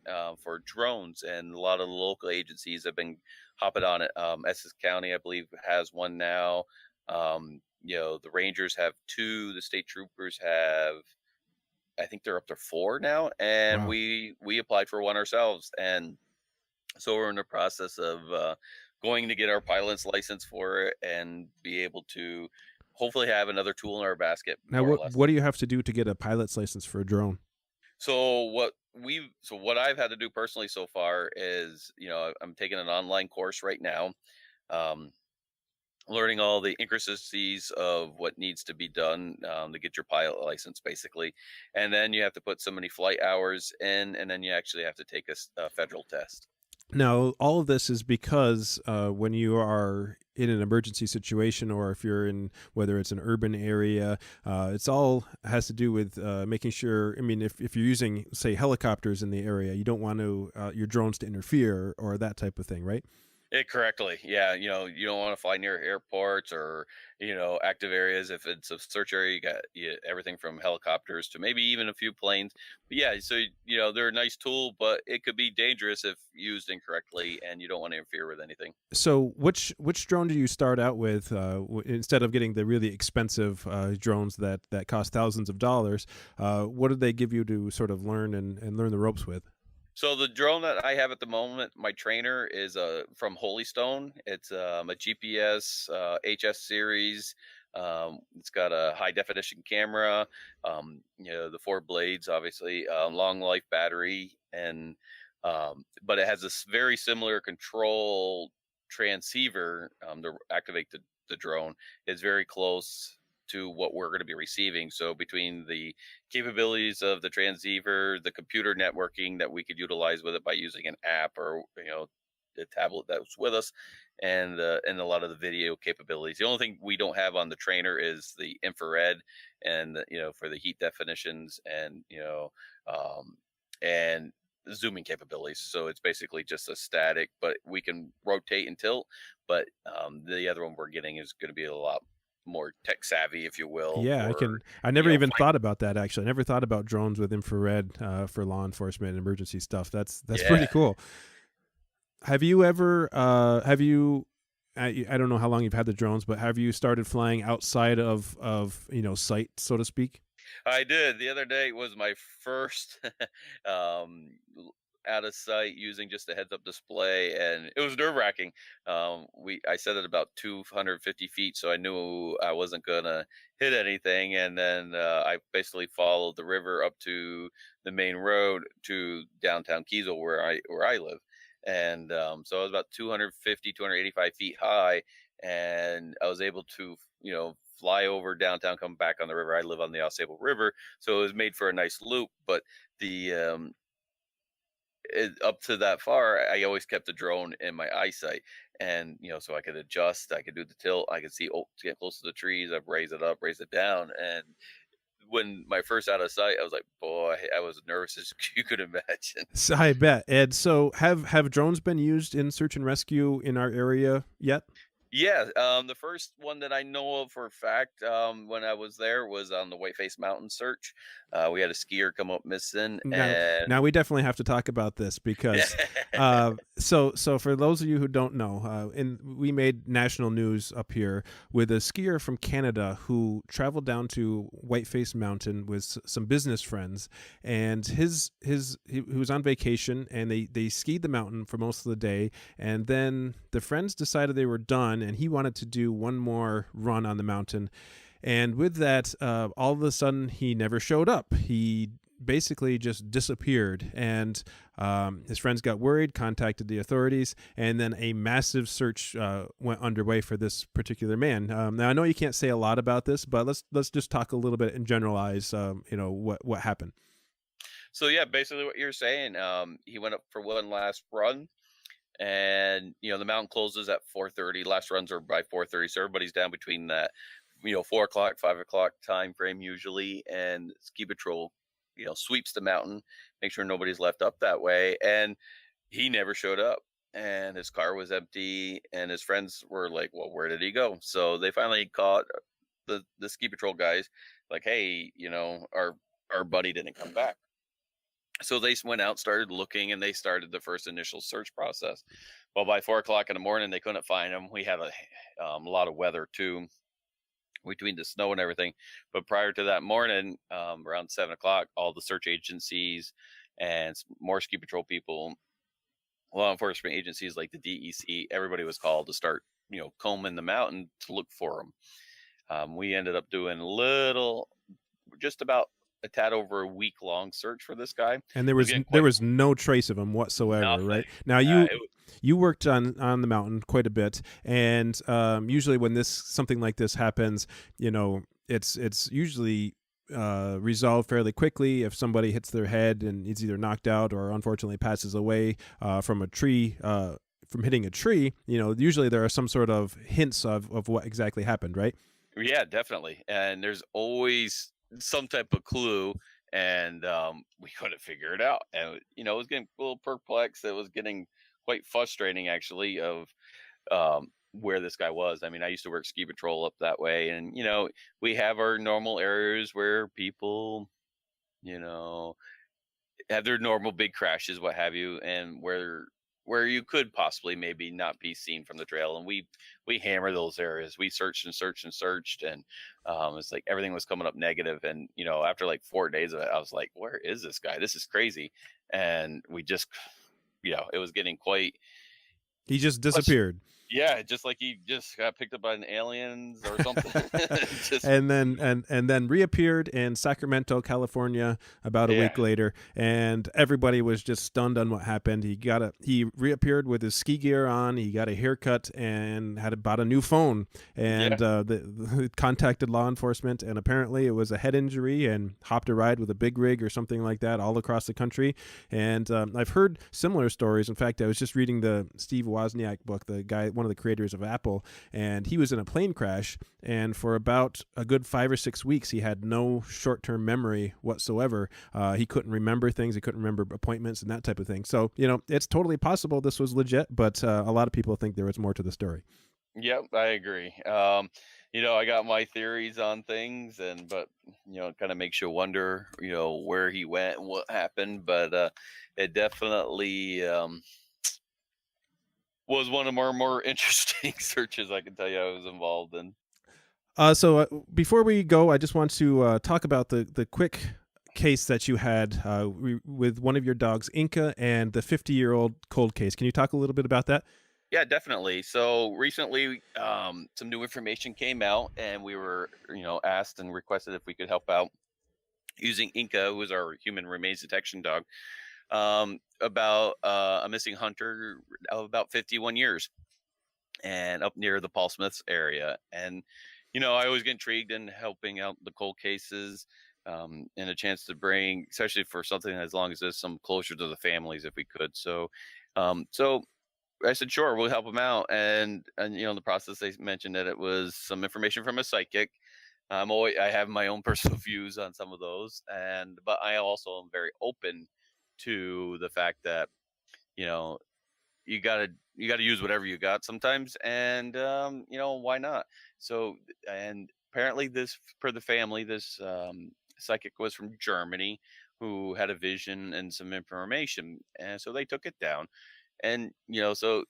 for drones, and a lot of the local agencies have been hopping on it. Essex County, I believe, has one now. The Rangers have 2. The state troopers have, I think they're up to 4 now, and Wow. we applied for one ourselves, and so we're in the process of going to get our pilot's license for it and be able to hopefully have another tool in our basket, Now, more or what less. what do you have to do to get a pilot's license for a drone? So what I've had to do personally so far is, I'm taking an online course right now, um, learning all the intricacies of what needs to be done to get your pilot license, basically, and then you have to put so many flight hours in, and then you actually have to take a federal test. Now, all of this is because when you are in an emergency situation, or if you're in, whether it's an urban area, it's all has to do with making sure. I mean, if you're using, say, helicopters in the area, you don't want to your drones to interfere or that type of thing, right? It correctly. Yeah, you don't want to fly near airports or, active areas. If it's a search area, you got everything from helicopters to maybe even a few planes. But yeah, so they're a nice tool, but it could be dangerous if used incorrectly, and you don't want to interfere with anything. So, which drone do you start out with instead of getting the really expensive drones that cost thousands of dollars? What did they give you to sort of learn and learn the ropes with? So the drone that I have at the moment, my trainer is from Holystone. It's a GPS HS series. It's got a high definition camera. The 4 blades, obviously, long life battery, and but it has this very similar control transceiver to activate the drone. It's very close to what we're going to be receiving. So between the capabilities of the transceiver, the computer networking that we could utilize with it by using an app or the tablet that's with us, and a lot of the video capabilities. The only thing we don't have on the trainer is the infrared, and for the heat definitions, um, and zooming capabilities. So it's basically just a static, but we can rotate and tilt. But the other one we're getting is going to be a lot more tech savvy, if you will, Yeah, I for can. I never even find. thought about that, actually. I never thought about drones with infrared for law enforcement and emergency stuff. That's Yeah. pretty cool. Have you ever have you I don't know how long you've had the drones, but have you started flying outside of sight, so to speak? I did. The other day was my first out of sight using just a heads up display, and it was nerve wracking. I set it about 250 feet, so I knew I wasn't gonna hit anything, and then I basically followed the river up to the main road to downtown Kiesel, where I live, and so I was about 250, 285 feet high, and I was able to fly over downtown, come back on the river. I live on the Ausable River, so it was made for a nice loop. But the up to that far, I always kept the drone in my eyesight, and so I could adjust. I could do the tilt. I could see, to get close to the trees. I'd raise it up, raise it down, and when my first out of sight, I was like, boy, I was nervous as you could imagine. So, I bet. And so have drones been used in search and rescue in our area yet? Yeah, the first one that I know of for a fact, when I was there was on the Whiteface Mountain search. We had a skier come up missing, Now, and now we definitely have to talk about this because, so for those of you who don't know, we made national news up here with a skier from Canada who traveled down to Whiteface Mountain with some business friends, and he was on vacation, and they skied the mountain for most of the day, and then the friends decided they were done, and he wanted to do one more run on the mountain. And with that, all of a sudden, he never showed up. He basically just disappeared. And his friends got worried, contacted the authorities, and then a massive search went underway for this particular man. Now, I know you can't say a lot about this, but let's just talk a little bit and generalize, what happened. so yeah, basically what you're saying. He went up for one last run, and the mountain closes at 4:30. Last runs are by 4:30, so everybody's down between that 4 o'clock, 5 o'clock time frame usually, and ski patrol sweeps the mountain, make sure nobody's left up that way, and he never showed up, and his car was empty, and his friends were like, well, where did he go? So they finally caught the ski patrol guys, like, hey, our buddy didn't come back. So they went out, started looking, and they started the first initial search process. Well, by 4 o'clock in the morning, they couldn't find him. We had a lot of weather too, between the snow and everything. But prior to that morning, around 7 o'clock, all the search agencies and more ski patrol people, law enforcement agencies like the DEC, everybody was called to start, combing the mountain to look for him. We ended up doing just about a tad over a week long search for this guy. It And was getting there quite was no trace of him whatsoever, nothing. right? Now It was, you worked on the mountain quite a bit, and usually when something like this happens, it's usually resolved fairly quickly. If somebody hits their head and is either knocked out or unfortunately passes away from a tree. From hitting a tree, usually there are some sort of hints of what exactly happened, right? yeah, definitely. And there's always some type of clue, and we couldn't figure it out. And it was getting a little perplexed. It was getting quite frustrating, actually, of where this guy was. I mean, I used to work ski patrol up that way, and we have our normal areas where people, you know, have their normal big crashes, what have you, and where you could possibly maybe not be seen from the trail. And we hammer those areas. We searched and searched and searched, and it's like everything was coming up negative. And after like 4 days of it, I was like, where is this guy? This is crazy. And we just, it was getting quite He just frus- disappeared. yeah, just like he just got picked up by an aliens or something. Just And then reappeared in Sacramento, California about a yeah, week later, and everybody was just stunned on what happened. He reappeared with his ski gear on. He got a haircut and had bought a new phone, yeah, and contacted law enforcement. And apparently, it was a head injury, and hopped a ride with a big rig or something like that all across the country. And I've heard similar stories. In fact, I was just reading the Steve Wozniak book, the guy, one of the creators of Apple, and he was in a plane crash, and for about a good 5 or 6 weeks he had no short-term memory whatsoever. He couldn't remember things, he couldn't remember appointments and that type of thing. So it's totally possible this was legit, but a lot of people think there was more to the story. yep, I agree. I got my theories on things, but it kind of makes you wonder, where he went and what happened. But it definitely was one of our more interesting searches, I can tell you I was involved in. So before we go, I just want to talk about the quick case that you had with one of your dogs, Inca, and the 50-year-old cold case. Can you talk a little bit about that? Yeah, definitely. So recently, some new information came out, and we were, asked and requested if we could help out using Inca, who is our human remains detection dog, about a missing hunter of about 51 years, and up near the Paul Smiths area. And I always get intrigued in helping out the cold cases, and a chance to bring, especially for something as long as this, some closure to the families if we could. So I said, sure, we'll help them out. And in the process, they mentioned that it was some information from a psychic. I have my own personal views on some of those, but I also am very open to the fact that you know you gotta use whatever you got sometimes, and why not? So, and apparently, this for the family, this psychic was from Germany, who had a vision and some information, and so they took it down, and so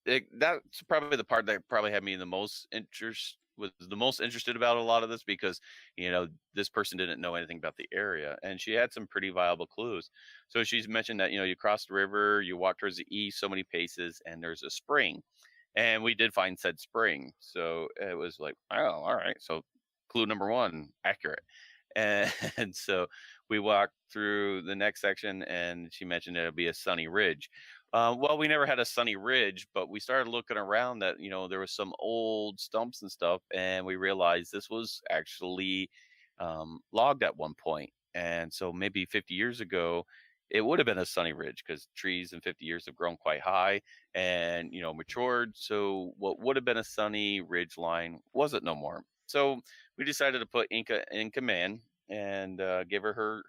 that's probably the part that probably had me the most interest was the most interested about a lot of this, because this person didn't know anything about the area, and she had some pretty viable clues. So she's mentioned that you cross the river, you walk towards the east so many paces, and there's a spring, and we did find said spring. So it was like, oh, all right, so clue number one accurate. and, and so we walked through the next section, and she mentioned it'll be a sunny ridge. Well, we never had a sunny ridge, but we started looking around that, there was some old stumps and stuff, and we realized this was actually logged at one point. And so maybe 50 years ago, it would have been a sunny ridge, because trees in 50 years have grown quite high and, matured. So what would have been a sunny ridge line wasn't no more. So we decided to put Inca in command, and give her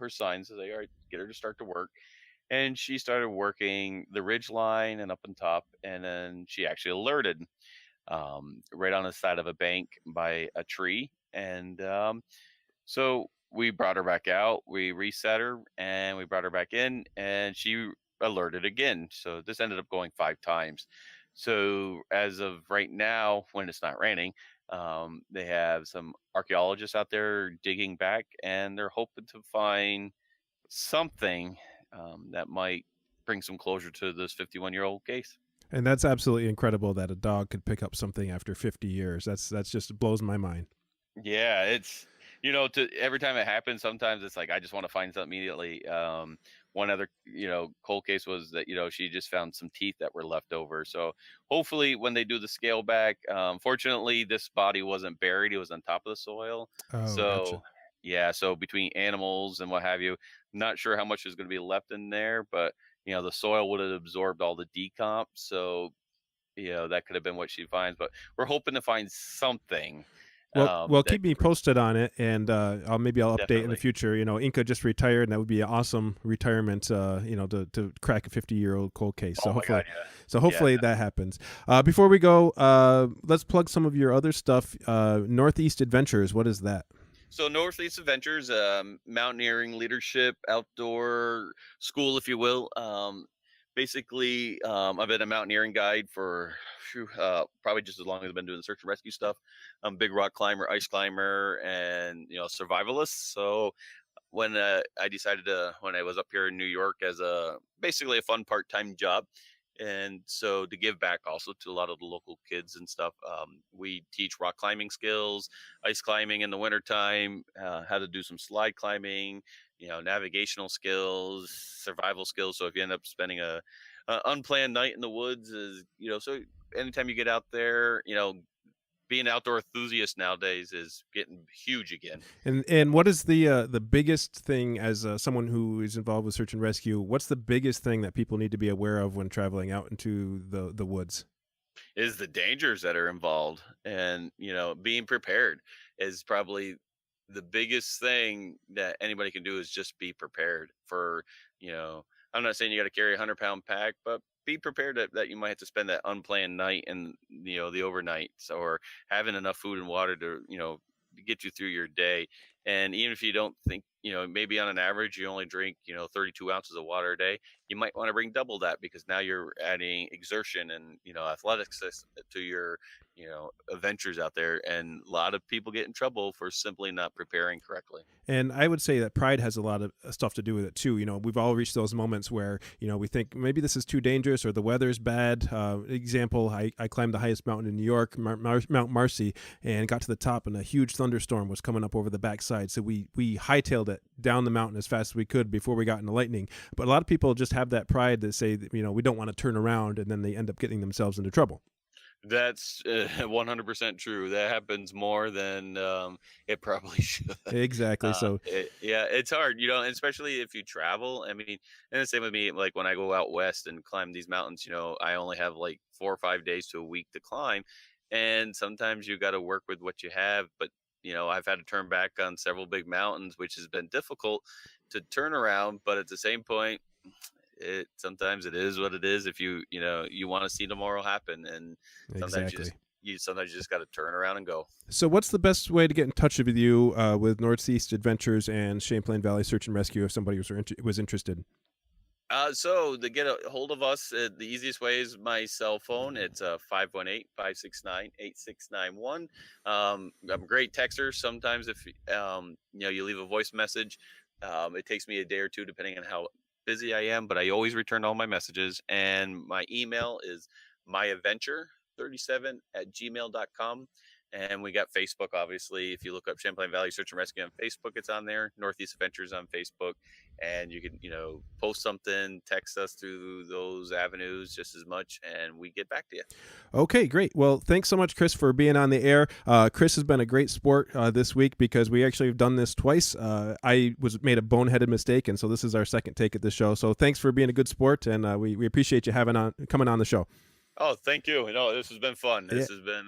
signs. Say, all right, get her to start to work. And she started working the ridge line and up on top, and then she actually alerted right on the side of a bank by a tree. And so we brought her back out, we reset her, and we brought her back in, and she alerted again. So this ended up going 5 times. So as of right now, when it's not raining, they have some archaeologists out there digging back, and they're hoping to find something that might bring some closure to this 51-year-old case. And that's absolutely incredible that a dog could pick up something after 50 years. That's just blows my mind. Yeah, it's to every time it happens, sometimes it's like I just want to find something immediately. One other cold case was that she just found some teeth that were left over. So hopefully when they do the scale back, fortunately this body wasn't buried; it was on top of the soil. Oh, So gotcha. yeah, so between animals and what have you, not sure how much is going to be left in there, but the soil would have absorbed all the decomp. So that could have been what she finds. But we're hoping to find something. Well, That keep me posted on it, and I'll update in the definitely. future. Inca just retired, and that would be an awesome retirement. To crack a 50-year-old cold case. Oh my God, So yeah, hopefully that happens. Before we go, let's plug some of your other stuff. Northeast Adventures. What is that? So Northeast Adventures, mountaineering, leadership, outdoor school, if you will. Basically, I've been a mountaineering guide for probably just as long as I've been doing the search and rescue stuff. I'm a big rock climber, ice climber, and survivalist. So when I decided to, when I was up here in New York as basically a fun part-time job, and so to give back also to a lot of the local kids and stuff, we teach rock climbing skills, ice climbing in the wintertime, how to do some slide climbing, navigational skills, survival skills. So if you end up spending a unplanned night in the woods, so anytime you get out there, being an outdoor enthusiast nowadays is getting huge again. And what is the biggest thing as someone who is involved with search and rescue? What's the biggest thing that people need to be aware of when traveling out into the woods? Is the dangers that are involved, and being prepared is probably the biggest thing that anybody can do, is just be prepared for you know I'm not saying you got to carry a 100-pound pack, but be prepared that you might have to spend that unplanned night and the overnights, or having enough food and water to to get you through your day. And even if you don't think, maybe on an average you only drink 32 ounces of water a day, you might want to bring double that, because now you're adding exertion and athletics to your adventures out there. And a lot of people get in trouble for simply not preparing correctly. And I would say that pride has a lot of stuff to do with it too. We've all reached those moments where we think maybe this is too dangerous or the weather's bad. Example: I climbed the highest mountain in New York, Mount Marcy, and got to the top, and a huge thunderstorm was coming up over the backside. So we hightailed it down the mountain as fast as we could before we got into lightning. But a lot of people just have that pride that say that, we don't want to turn around, and then they end up getting themselves into trouble. That's 100% true. That happens more than it probably should. Exactly. So Yeah, it's hard, especially if you travel. I mean, and the same with me. Like when I go out west and climb these mountains, I only have like 4 or 5 days to a week to climb, and sometimes you got to work with what you have. But I've had to turn back on several big mountains, which has been difficult to turn around. But at the same point, sometimes it is what it is. If you want to see tomorrow happen, and sometimes Exactly. sometimes you just got to turn around and go. So what's the best way to get in touch with you with Northeast Adventures and Champlain Valley Search and Rescue if somebody was interested? So to get a hold of us, the easiest way is my cell phone. It's 518-569-8691. I'm a great texter. Sometimes if you leave a voice message, it takes me a day or two depending on how busy I am, but I always return all my messages. And my email is myadventure37@gmail.com. And we got Facebook, obviously. If you look up Champlain Valley Search and Rescue on Facebook, it's on there. Northeast Adventures on Facebook. And you can, post something, text us through those avenues just as much, and we get back to you. Okay, great. Well, thanks so much, Chris, for being on the air. Chris has been a great sport this week because we actually have done this twice. I made a boneheaded mistake, and so this is our second take at the show. So thanks for being a good sport, and we appreciate you coming on the show. Oh, thank you. This has been fun. This has been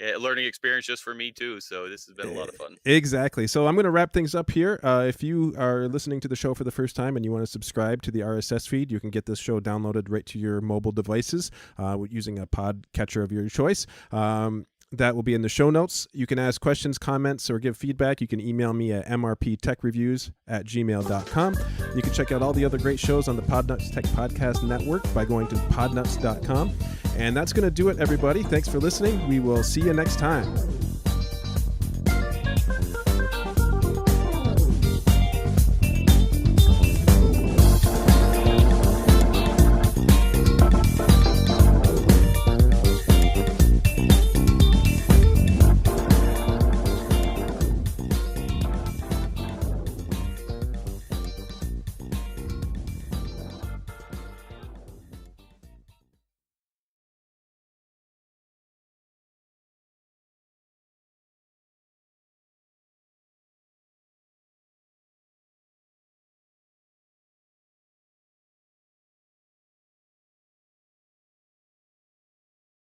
a learning experience just for me too. So this has been a lot of fun. Exactly. So I'm going to wrap things up here. If you are listening to the show for the first time and you want to subscribe to the RSS feed, you can get this show downloaded right to your mobile devices using a podcatcher of your choice. That will be in the show notes. You can ask questions, comments, or give feedback. You can email me at mrptechreviews@gmail.com. You can check out all the other great shows on the Podnuts Tech Podcast Network by going to podnuts.com. And that's going to do it, everybody. Thanks for listening. We will see you next time.